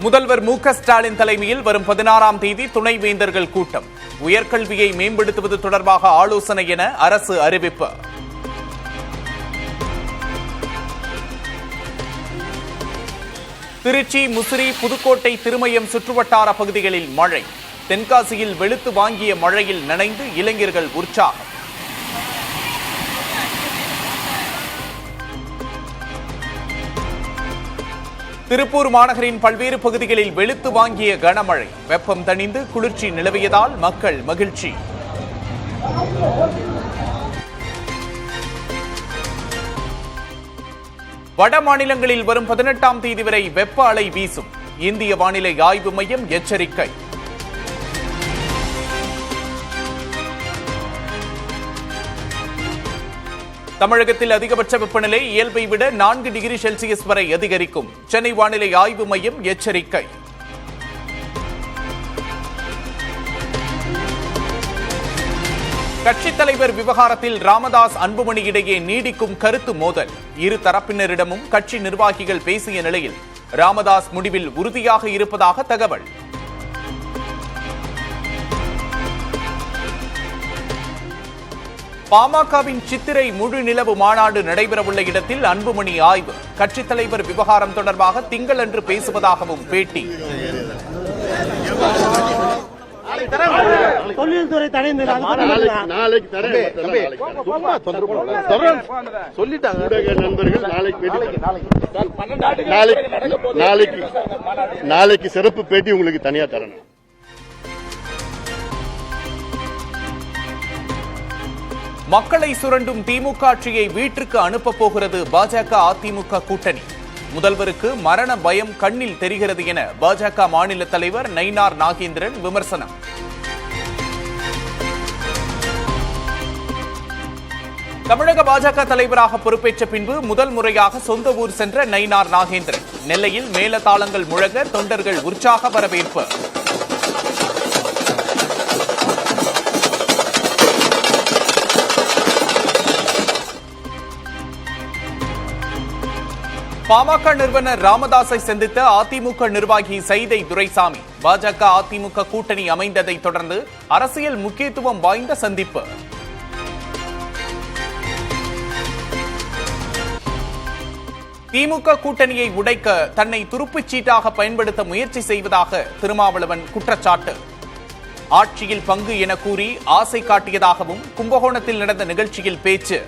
முதல்வர் மு.க. ஸ்டாலின் தலைமையில் வரும் 16ஆம் தேதி துணைவேந்தர்கள் கூட்டம். உயர்கல்வியை மேம்படுத்துவது தொடர்பாக ஆலோசனை என அரசு அறிவிப்பு. திருச்சி, முசிறி, புதுக்கோட்டை, திருமயம் சுற்றுவட்டார பகுதிகளில் மழை. தென்காசியில் வெளுத்து வாங்கிய மழையில் நனைந்து இளைஞர்கள் உற்சாகம். திருப்பூர் மாநகரின் பல்வேறு பகுதிகளில் வெளுத்து வாங்கிய கனமழை. வெப்பம் தணிந்து குளிர்ச்சி நிலவியதால் மக்கள் மகிழ்ச்சி. வட மாநிலங்களில் வரும் 18ஆம் தேதி வரை வெப்ப அலை வீசும். இந்திய வானிலை ஆய்வு மையம் எச்சரிக்கை. தமிழகத்தில் அதிகபட்ச வெப்பநிலை இயல்பை விட 4 டிகிரி செல்சியஸ் வரை அதிகரிக்கும். சென்னை வானிலை ஆய்வு மையம் எச்சரிக்கை. கட்சித் தலைவர் விவகாரத்தில் ராமதாஸ், அன்புமணி இடையே நீடிக்கும் கருத்து மோதல். இரு தரப்பினரிடமும் கட்சி நிர்வாகிகள் பேசிய நிலையில் ராமதாஸ் முடிவில் உறுதியாக இருப்பதாக தகவல். பாமகவின் சித்திரை முழு நிலவு மாநாடு நடைபெறவுள்ள இடத்தில் அன்புமணி ஆய்வு. கட்சித் தலைவர் விவகாரம் தொடர்பாக திங்களன்று பேசுவதாகவும் பேட்டி. தொழில்துறை நாளைக்கு சிறப்பு பேட்டி உங்களுக்கு தனியா தரணும். மக்களை சுரண்டும் திமுக ஆட்சியை வீட்டிற்கு அனுப்ப போகிறது பாஜக, அதிமுக கூட்டணி. முதல்வருக்கு மரண பயம் கண்ணில் தெரிகிறது என பாஜக மாநில தலைவர் நயினார் நாகேந்திரன் விமர்சனம். தமிழக பாஜக தலைவராக பொறுப்பேற்ற பின்பு முதல் முறையாக சொந்த ஊர் சென்ற நயினார் நாகேந்திரன். நெல்லையில் மேளதாளங்கள் முழங்க தொண்டர்கள் உற்சாக வரவேற்பு. பாமக நிறுவனர் ராமதாஸை சந்தித்த அதிமுக நிர்வாகி சைதை துரைசாமி. பாஜக, அதிமுக கூட்டணி அமைந்ததை தொடர்ந்து அரசியல் முக்கியத்துவம் வாய்ந்த சந்திப்பு. திமுக கூட்டணியை உடைக்க தன்னை துருப்புச் சீட்டாக பயன்படுத்த முயற்சி செய்வதாக திருமாவளவன் குற்றச்சாட்டு. ஆட்சியில் பங்கு என கூறி ஆசை காட்டியதாகவும் கும்பகோணத்தில் நடந்த நிகழ்ச்சியில் பேச்சு.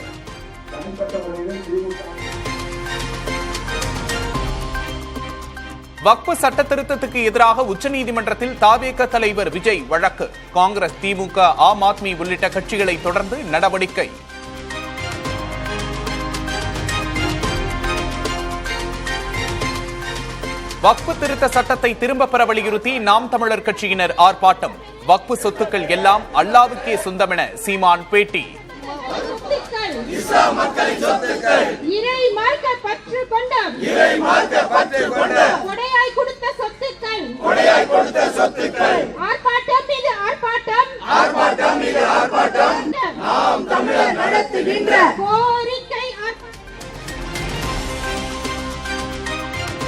வக்ஃபு சட்ட திருத்தத்துக்கு எதிராக உச்சநீதிமன்றத்தில் தாவேக தலைவர் விஜய் வழக்கு. காங்கிரஸ், திமுக, ஆம் ஆத்மி உள்ளிட்ட கட்சிகளை தொடர்ந்து நடவடிக்கை. வக்ஃபு திருத்த சட்டத்தை திரும்ப பெற வலியுறுத்தி நாம் தமிழர் கட்சியினர் ஆர்ப்பாட்டம். வக்ஃபு சொத்துக்கள் எல்லாம் அல்லாஹ்வுக்கே சொந்தமென சீமான் பேட்டி.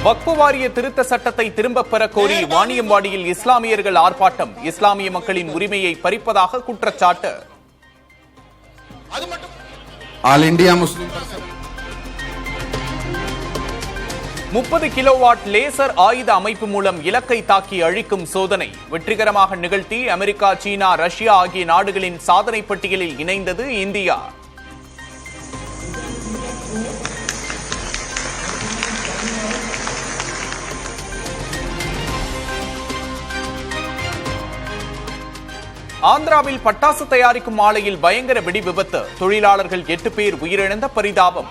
வக்ஃபு வாரிய திருத்த சட்டத்தை திரும்பப் பெற கோரி வாணியம்பாடியில் இஸ்லாமியர்கள் ஆர்ப்பாட்டம். இஸ்லாமிய மக்களின் உரிமையை பறிப்பதாக குற்றச்சாட்டு. ஆல் இந்தியா முஸ்லிம் 30 கிலோவாட் லேசர் ஆயுத அமைப்பு மூலம் இலக்கை தாக்கி அழிக்கும் சோதனை வெற்றிகரமாக நிகழ்த்தி அமெரிக்கா, சீனா, ரஷ்யா ஆகிய நாடுகளின் சாதனை பட்டியலில் இணைந்தது இந்தியா. ஆந்திராவில் பட்டாசு தயாரிக்கும் ஆலையில் பயங்கர வெடி விபத்து. தொழிலாளர்கள் 8 பேர் உயிரிழந்த பரிதாபம்.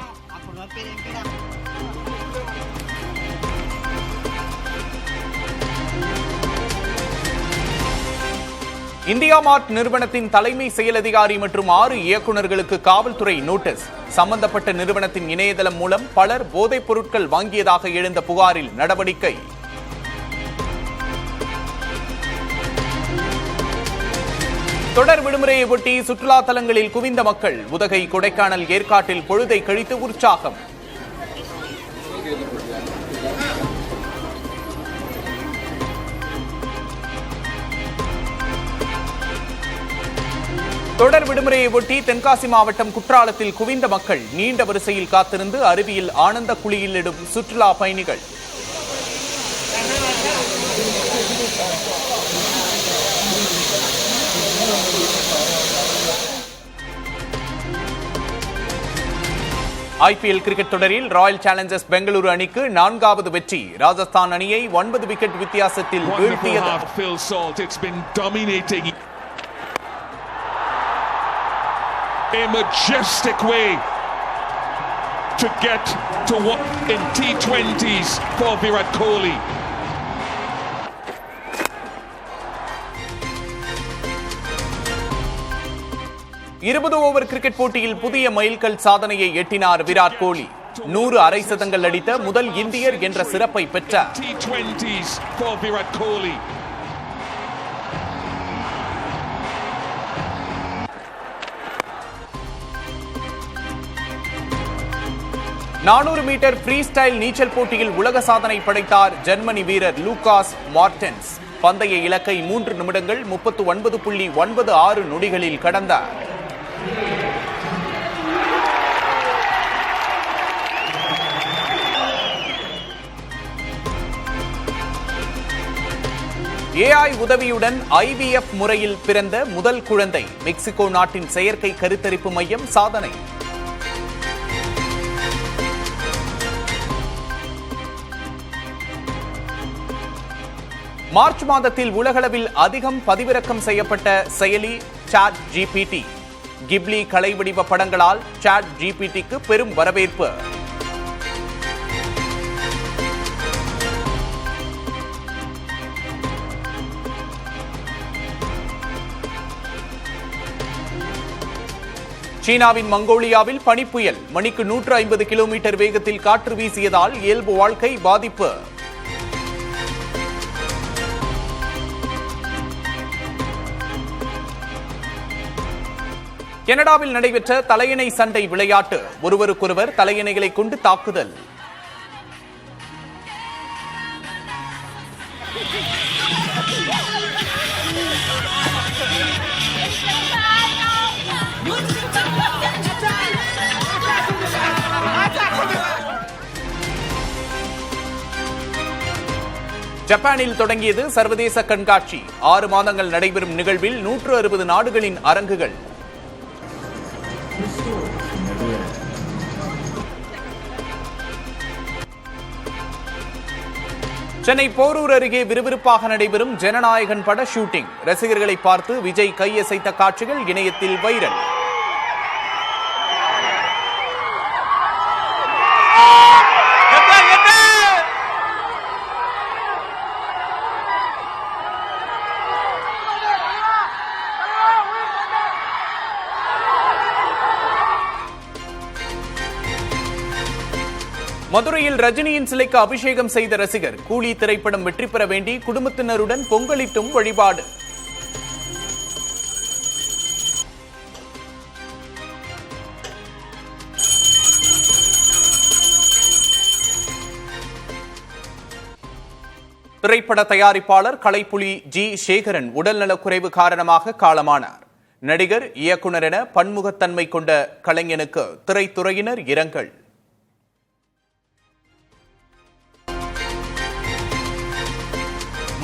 இந்தியா மார்ட் நிறுவனத்தின் தலைமை செயல் அதிகாரி மற்றும் 6 இயக்குநர்களுக்கு காவல்துறை நோட்டீஸ். சம்பந்தப்பட்ட நிறுவனத்தின் இணையதளம் மூலம் பலர் போதைப் பொருட்கள் வாங்கியதாக எழுந்த புகாரில் நடவடிக்கை. தொடர் விடுமுறையை ஒட்டி சுற்றுலா தலங்களில் குவிந்த மக்கள். உதகை, கொடைக்கானல், ஏற்காட்டில் பொழுதை கழித்து உற்சாகம். தொடர் விடுமுறையை ஒட்டி தென்காசி மாவட்டம் குற்றாலத்தில் குவிந்த மக்கள் நீண்ட வரிசையில் காத்திருந்து அருவியில் ஆனந்த குளியலிடும் சுற்றுலா பயணிகள். ஐபிஎல் கிரிக்கெட் தொடரில் ராயல் சேலஞ்சர்ஸ் பெங்களூரு அணிக்கு 4வது வெற்றி. ராஜஸ்தான் அணியை 9 விக்கெட் வித்தியாசத்தில் வீழ்த்தியது. A majestic way to get to what in T20s for Virat Kohli. Over cricket போட்டியில் புதிய மைல்கல் சாதனையை எட்டினார் விராட் கோலி. 100 அரை சதங்கள் அடித்த முதல் இந்தியர் என்ற சிறப்பை பெற்றார். T20s for Virat Kohli. 400 metre free style நீச்சல் போட்டியில் உலக சாதனை படைத்தார் ஜெர்மனி வீரர் லூகாஸ் மார்டென்ஸ். பந்தய இலக்கை 3 நிமிடங்கள் 39.96 நொடிகளில் கடந்தார். AI உதவியுடன் IVF முறையில் பிறந்த முதல் குழந்தை. மெக்சிகோ நாட்டின் செயற்கை கருத்தரிப்பு மையம் சாதனை. மார்ச் மாதத்தில் உலகளவில் அதிகம் பதிவிறக்கம் செய்யப்பட்ட செயலி சாட் ஜிபிடி. கிப்லி கலைவடிவ படங்களால் சாட் ஜிபிடிக்கு பெரும் வரவேற்பு. சீனாவின் மங்கோலியாவில் பனிப்புயல். மணிக்கு 150 கிலோமீட்டர் வேகத்தில் காற்று வீசியதால் இயல்பு வாழ்க்கை பாதிப்பு. கனடாவில் நடைபெற்ற தலையணை சண்டை விளையாட்டு. ஒருவருக்கொருவர் தலையணைகளை கொண்டு தாக்குதல். ஜப்பானில் தொடங்கியது சர்வதேச கண்காட்சி. 6 மாதங்கள் நடைபெறும் நிகழ்வில் 160 நாடுகளின் அரங்குகள். சென்னை போரூர் அருகே விறுவிறுப்பாக நடைபெறும் ஜனநாயகன் பட ஷூட்டிங். ரசிகர்களை பார்த்து விஜய் கையசைத்த காட்சிகள் இணையத்தில் வைரல். மதுரையில் ரஜினியின் சிலைக்கு அபிஷேகம் செய்த ரசிகர். கூலி திரைப்படம் வெற்றி பெற வேண்டி குடும்பத்தினருடன் பொங்கலிட்டும் வழிபாடு. திரைப்பட தயாரிப்பாளர் கலைப்புலி ஜி சேகரன் உடல்நலக்குறைவு காரணமாக காலமானார். நடிகர், இயக்குனர் என பன்முகத்தன்மை கொண்ட கலைஞனுக்கு திரைத்துறையினர் இரங்கல்.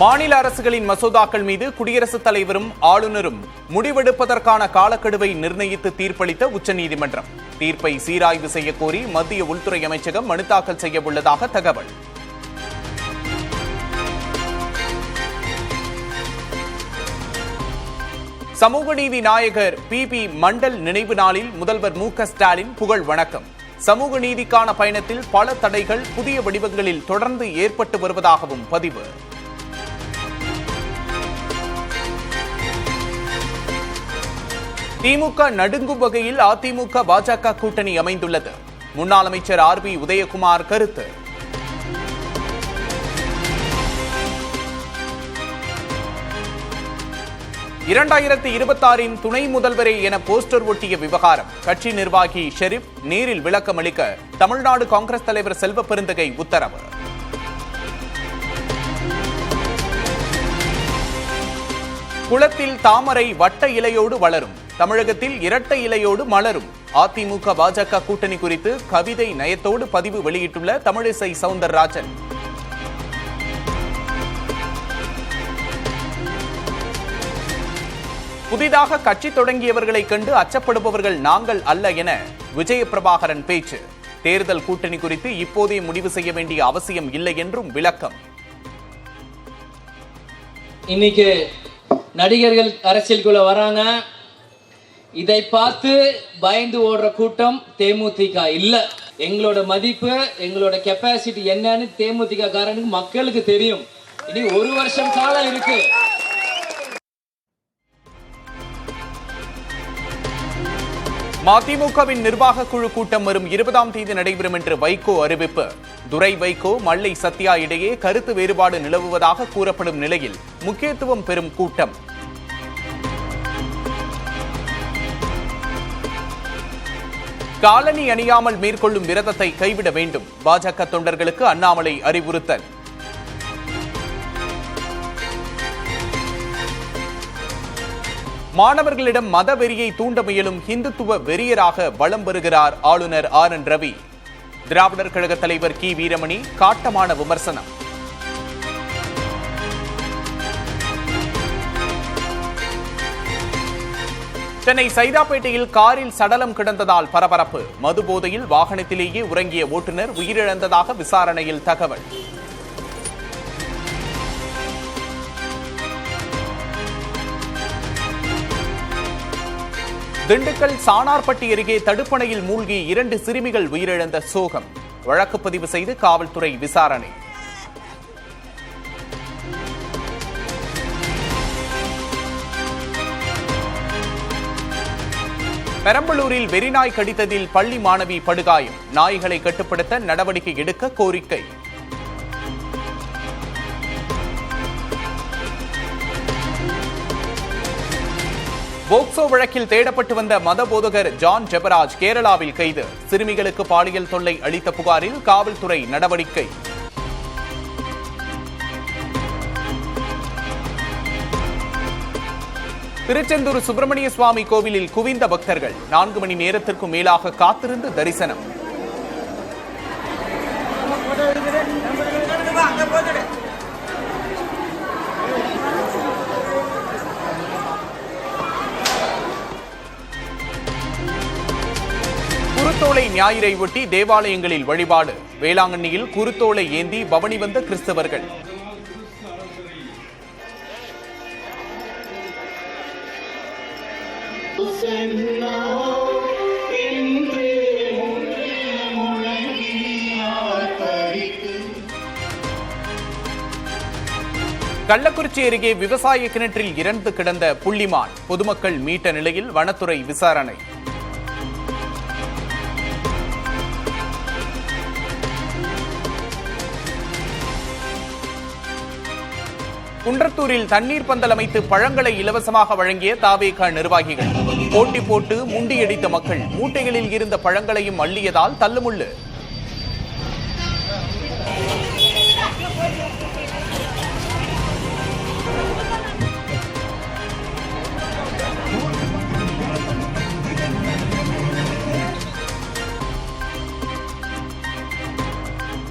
மாநில அரசுகளின் மசோதாக்கள் மீது குடியரசுத் தலைவரும் ஆளுநரும் முடிவெடுப்பதற்கான காலக்கெடுவை நிர்ணயித்து தீர்ப்பளித்த உச்சநீதிமன்றம். தீர்ப்பை சீராய்வு செய்யக்கோரி மத்திய உள்துறை அமைச்சகம் மனு தாக்கல் செய்ய உள்ளதாக தகவல். சமூக நீதி நாயகர் பி மண்டல் நினைவு நாளில் முதல்வர் மு.க. ஸ்டாலின் புகழ் வணக்கம். சமூக நீதிக்கான பயணத்தில் பல தடைகள் புதிய வடிவங்களில் தொடர்ந்து ஏற்பட்டு வருவதாகவும் பதிவு. திமுக நடுங்கும் வகையில் அதிமுக பாஜக கூட்டணி அமைந்துள்ளது. முன்னாள் அமைச்சர் RB உதயகுமார் கருத்து. (2026) துணை முதல்வரே என போஸ்டர் ஒட்டிய விவகாரம். கட்சி நிர்வாகி ஷெரீப் நேரில் விளக்கம் அளிக்க தமிழ்நாடு காங்கிரஸ் தலைவர் செல்வ பெருந்தகை உத்தரவு. குளத்தில் தாமரை வட்ட இலையோடு வளரும். தமிழகத்தில் இரட்டை இலையோடு மலரும் அதிமுக பாஜக கூட்டணி குறித்து கவிதை நயத்தோடு பதிவு வெளியிட்டுள்ள தமிழிசை சவுந்தரராஜன். புதிதாக கட்சி தொடங்கியவர்களை கண்டு அச்சப்படுபவர்கள் நாங்கள் அல்ல என விஜயபிரபாகரன் பேச்சு. தேர்தல் கூட்டணி குறித்து இப்போதே முடிவு செய்ய வேண்டிய அவசியம் இல்லை என்றும் விளக்கம். இன்னைக்கு நடிகர்கள் அரசியலுக்குள்ள வராங்க, இதை பார்த்து பயந்து ஓடுற கூட்டம் தேமுதிக இல்ல. எங்களோட மதிப்பு, எங்களோட கெப்பாசிட்டி என்னன்னு தேமுதிக காரனுக்கு மக்களுக்கு தெரியும். இனி ஒரு வருஷம் காலம் இருக்கு. மதிமுகவின் நிர்வாக குழு கூட்டம் வரும் 20ஆம் தேதி நடைபெறும் என்று வைகோ அறிவிப்பு. துரை வைகோ, மல்லை சத்யா இடையே கருத்து வேறுபாடு நிலவுவதாக கூறப்படும் நிலையில் முக்கியத்துவம் பெறும் கூட்டம். காலணி அணியாமல் மேற்கொள்ளும் விரதத்தை கைவிட வேண்டும். பாஜக தொண்டர்களுக்கு அண்ணாமலை அறிவுறுத்தல். மாணவர்களிடம் மத வெறியை தூண்ட முயலும் இந்துத்துவ வெறியராக வலம் வருகிறார் ஆளுநர் RN ரவி. திராவிடர் கழக தலைவர் கி வீரமணி காட்டமான விமர்சனம். சென்னை சைதாப்பேட்டையில் காரில் சடலம் கிடந்ததால் பரபரப்பு. மது போதையில் வாகனத்திலேயே உறங்கிய ஓட்டுநர் உயிரிழந்ததாக விசாரணையில் தகவல். திண்டுக்கல் சானார்பட்டி அருகே தடுப்பணையில் மூழ்கி 2 சிறுமிகள் உயிரிழந்த சோகம். வழக்கு பதிவு செய்து காவல்துறை விசாரணை. பெரம்பலூரில் வெறிநாய் கடித்ததில் பள்ளி மாணவி படுகாயம். நாய்களை கட்டுப்படுத்த நடவடிக்கை எடுக்க கோரிக்கை. போக்சோ வழக்கில் தேடப்பட்டு வந்த மத போதகர் ஜான் ஜெபராஜ் கேரளாவில் கைது. சிறுமிகளுக்கு பாலியல் தொல்லை அளித்த புகாரில் காவல்துறை நடவடிக்கை. திருச்செந்தூர் சுப்பிரமணிய சுவாமி கோவிலில் குவிந்த பக்தர்கள். 4 மணி நேரத்திற்கும் மேலாக காத்திருந்து தரிசனம். குருத்தோலை ஞாயிறை ஒட்டி தேவாலயங்களில் வழிபாடு. வேளாங்கண்ணியில் குருத்தோலை ஏந்தி பவனி வந்த கிறிஸ்தவர்கள். கள்ளக்குறிச்சி அருகே விவசாய கிணற்றில் இறந்து கிடந்த புள்ளிமான். பொதுமக்கள் மீட்ட நிலையில் வனத்துறை விசாரணை. குன்றத்தூரில் தண்ணீர் பந்தல் அமைத்து பழங்களை இலவசமாக வழங்கிய தாவேகா நிர்வாகிகள். போட்டி போட்டு முண்டியடித்த மக்கள். மூட்டைகளில் இருந்த பழங்களையும் அள்ளியதால் தள்ளுமுள்ளு.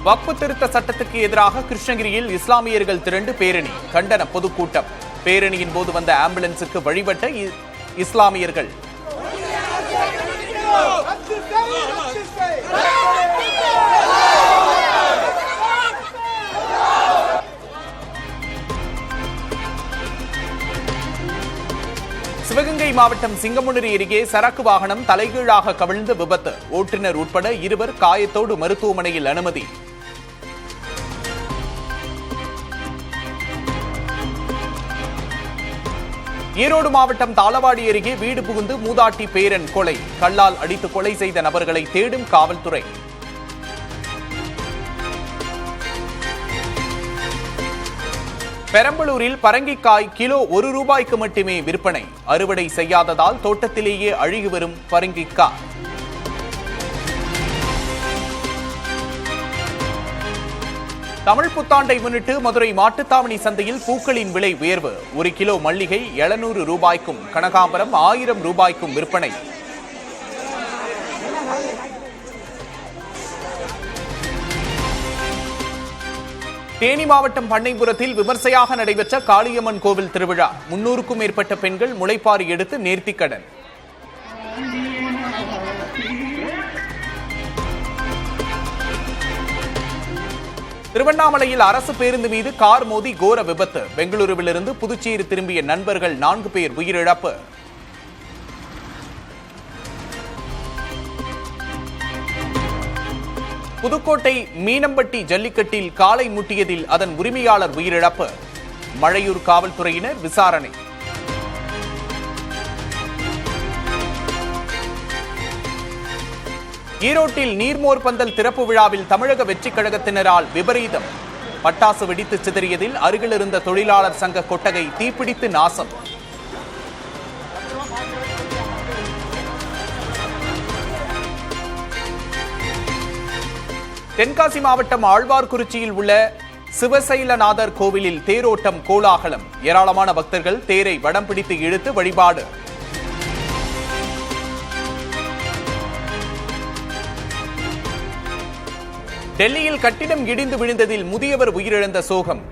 வக்ஃப் திருத்த சட்டத்துக்கு எதிராக கிருஷ்ணகிரியில் இஸ்லாமியர்கள் திரண்டு பேரணி. கண்டன பொதுக்கூட்டம். பேரணியின் போது வந்த ஆம்புலன்ஸுக்கு வழிபட்ட இஸ்லாமியர்கள். சிவகங்கை மாவட்டம் சிங்கமுனரி அருகே சரக்கு வாகனம் தலைகீழாக கவிழ்ந்து விபத்து. ஓட்டுநர் உட்பட 2 காயத்தோடு மருத்துவமனையில் அனுமதி. ஈரோடு மாவட்டம் தாளவாடி அருகே வீடு புகுந்து மூதாட்டி பேரன் கொலை. கல்லால் அடித்து கொலை செய்த நபர்களை தேடும் காவல்துறை. பெரம்பலூரில் பரங்கிக்காய் கிலோ ₹1 மட்டுமே விற்பனை. அறுவடை செய்யாததால் தோட்டத்திலேயே அழுகி வரும் பரங்கிக்காய். தமிழ் புத்தாண்டை முன்னிட்டு மதுரை மாட்டுத்தாவணி சந்தையில் பூக்களின் விலை உயர்வு. 1 கிலோ மல்லிகை 700 ரூபாய்க்கும், கனகாம்பரம் 1000 ரூபாய்க்கும் விற்பனை. தேனி மாவட்டம் பண்ணைபுரத்தில் விமர்சையாக நடைபெற்ற காளியம்மன் கோவில் திருவிழா. 300க்கும் மேற்பட்ட பெண்கள் முளைப்பாரி எடுத்து நேர்த்திக்கடன். திருவண்ணாமலையில் அரசு பேருந்து மீது கார் மோதி கோர விபத்து. பெங்களூருவிலிருந்து புதுச்சேரி திரும்பிய நண்பர்கள் 4 பேர் உயிரிழப்பு. புதுக்கோட்டை மீனம்பட்டி ஜல்லிக்கட்டில் காளை முட்டியதில் அதன் உரிமையாளர் உயிரிழப்பு. மழையூர் காவல்துறையினர் விசாரணை. ஈரோட்டில் நீர்மோர் பந்தல் திறப்பு விழாவில் தமிழக வெற்றிக் கழகத்தினரால் விபரீதம். பட்டாசு வெடித்து சிதறியதில் அருகில் இருந்த தொழிலாளர் சங்க கொட்டகை தீப்பிடித்து நாசம். தென்காசி மாவட்டம் ஆழ்வார்குறிச்சியில் உள்ள சிவசைலநாதர் கோவிலில் தேரோட்டம் கோலாகலம். ஏராளமான பக்தர்கள் தேரை வடம் பிடித்து இழுத்து வழிபாடு. டெல்லியில் கட்டிடம் இடிந்து விழுந்ததில் முதியவர் உயிரிழந்த சோகம்.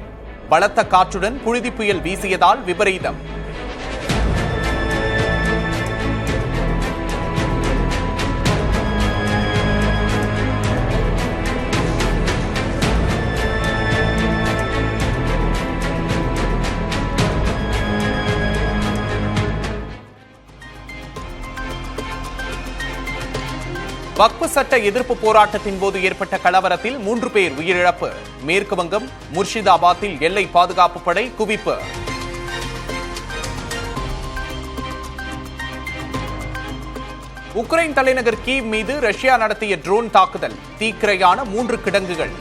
பலத்த காற்றுடன் புழுதி புயல் வீசியதால் விபரீதம். வக்ஃப் சட்ட எதிர்ப்பு போராட்டத்தின் போது ஏற்பட்ட கலவரத்தில் 3 பேர் உயிரிழப்பு. மேற்கு வங்கம் முர்ஷிதாபாத்தில் எல்லை பாதுகாப்பு படை குவிப்பு. உக்ரைன் தலைநகர் கீவ் மீது ரஷ்யா நடத்திய ட்ரோன் தாக்குதல். தீக்கிரையான 3 கிடங்குகள்.